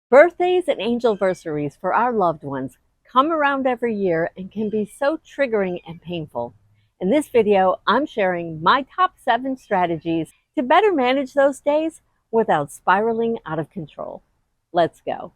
Birthdays and anniversaries for our loved ones come around every year and can be so triggering and painful. In this video, I'm sharing my top 7 strategies to better manage those days without spiraling out of control. Let's go.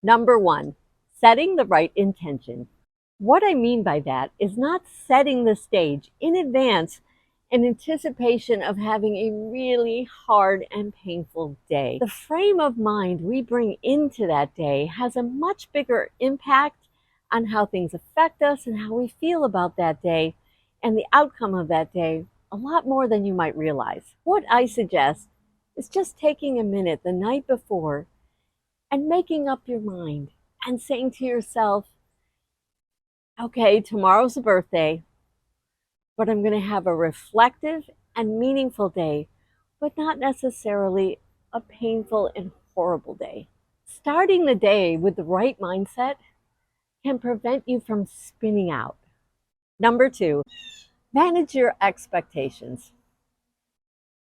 Number 1, setting the right intention. What I mean by that is not setting the stage in advance in anticipation of having a really hard and painful day. The frame of mind we bring into that day has a much bigger impact on how things affect us and how we feel about that day and the outcome of that day, a lot more than you might realize. What I suggest is just taking a minute the night before and making up your mind and saying to yourself, okay, tomorrow's a birthday, but I'm going to have a reflective and meaningful day, but not necessarily a painful and horrible day. Starting the day with the right mindset can prevent you from spinning out. Number 2, manage your expectations.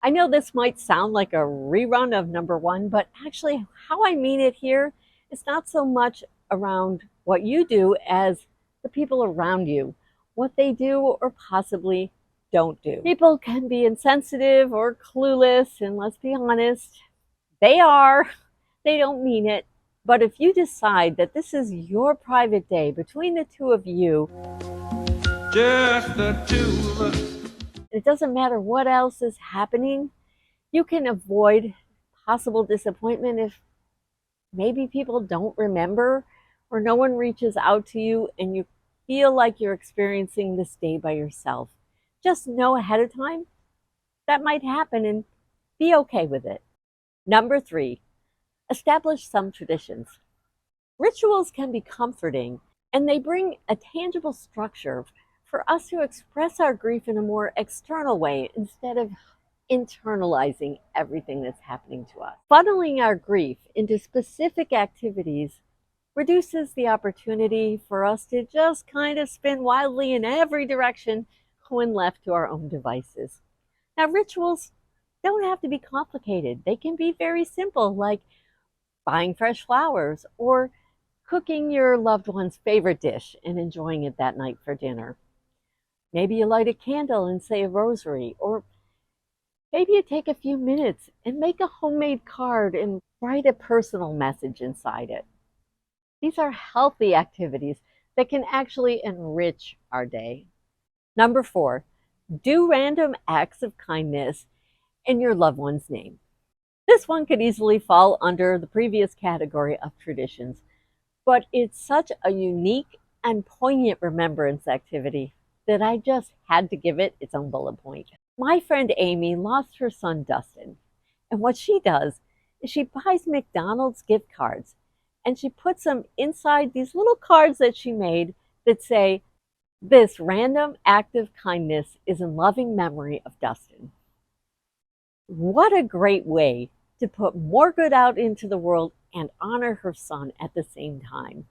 I know this might sound like a rerun of number 1, but actually how I mean it here is not so much around what you do as the people around you, what they do or possibly don't do. People can be insensitive or clueless, and let's be honest, they are. They don't mean it. But if you decide that this is your private day between the two of you, just the two of us, it doesn't matter what else is happening, you can avoid possible disappointment if maybe people don't remember or no one reaches out to you and you feel like you're experiencing this day by yourself. Just know ahead of time that might happen and be okay with it. Number 3, establish some traditions. Rituals can be comforting and they bring a tangible structure for us to express our grief in a more external way instead of internalizing everything that's happening to us. Funneling our grief into specific activities reduces the opportunity for us to just kind of spin wildly in every direction when left to our own devices. Now, rituals don't have to be complicated. They can be very simple, like buying fresh flowers or cooking your loved one's favorite dish and enjoying it that night for dinner. Maybe you light a candle and say a rosary, or maybe you take a few minutes and make a homemade card and write a personal message inside it. These are healthy activities that can actually enrich our day. Number 4, do random acts of kindness in your loved one's name. This one could easily fall under the previous category of traditions, but it's such a unique and poignant remembrance activity that I just had to give it its own bullet point. My friend Amy lost her son Dustin, and what she does is she buys McDonald's gift cards and she puts them inside these little cards that she made that say, "This random act of kindness is in loving memory of Dustin." What a great way to put more good out into the world and honor her son at the same time.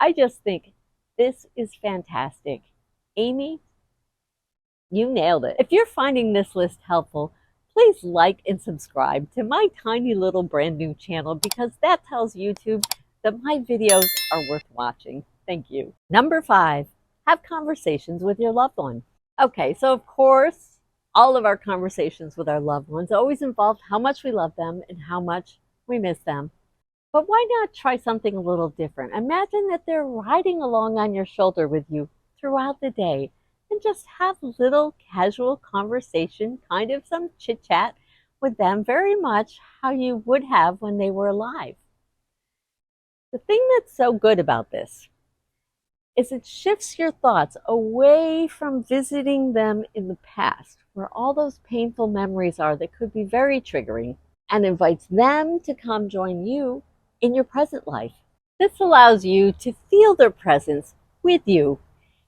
I just think this is fantastic. Amy, you nailed it. If you're finding this list helpful, please like and subscribe to my tiny little brand new channel because that tells YouTube that my videos are worth watching. Thank you. Number 5, have conversations with your loved one. Okay, so of course, all of our conversations with our loved ones always involve how much we love them and how much we miss them. But why not try something a little different? Imagine that they're riding along on your shoulder with you throughout the day and just have a little casual conversation, kind of some chit chat with them, very much how you would have when they were alive. The thing that's so good about this is it shifts your thoughts away from visiting them in the past, where all those painful memories are that could be very triggering, and invites them to come join you in your present life. This allows you to feel their presence with you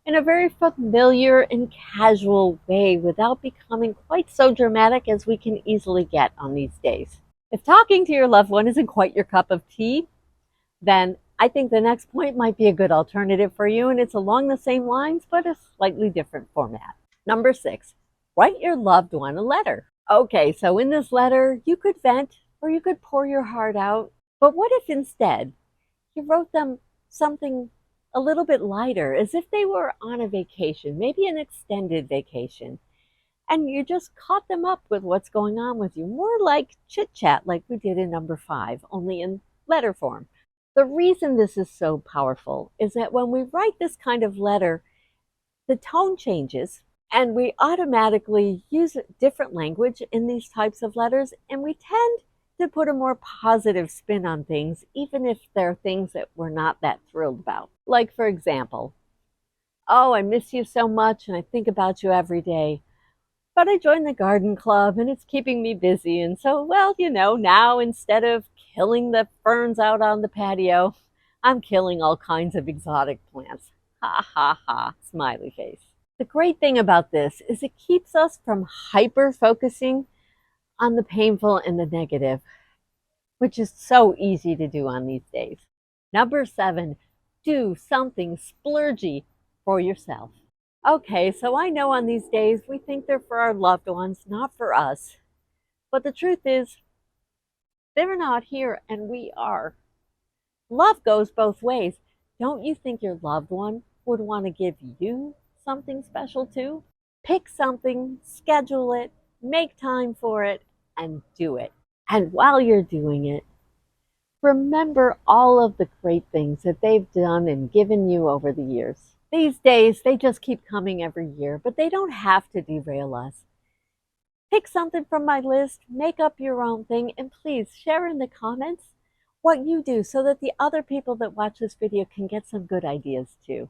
in a very familiar and casual way without becoming quite so dramatic as we can easily get on these days. If talking to your loved one isn't quite your cup of tea, then I think the next point might be a good alternative for you, and it's along the same lines, but a slightly different format. Number 6, write your loved one a letter. Okay, so in this letter, you could vent or you could pour your heart out. But what if instead you wrote them something a little bit lighter, as if they were on a vacation, maybe an extended vacation, and you just caught them up with what's going on with you, more like chit chat, like we did in number 5, only in letter form. The reason this is so powerful is that when we write this kind of letter, the tone changes and we automatically use different language in these types of letters, and we tend to put a more positive spin on things, even if they're things that we're not that thrilled about. Like, for example, oh, I miss you so much and I think about you every day. But I joined the garden club and it's keeping me busy. And so, well, now instead of killing the ferns out on the patio, I'm killing all kinds of exotic plants. Ha ha ha, smiley face. The great thing about this is it keeps us from hyper focusing on the painful and the negative, which is so easy to do on these days. Number 7, do something splurgy for yourself. Okay, so I know on these days we think they're for our loved ones, not for us. But the truth is, they're not here and we are. Love goes both ways. Don't you think your loved one would want to give you something special too? Pick something, schedule it, make time for it, and do it. And while you're doing it, remember all of the great things that they've done and given you over the years. These days, they just keep coming every year, but they don't have to derail us. Pick something from my list, make up your own thing, and please share in the comments what you do so that the other people that watch this video can get some good ideas too.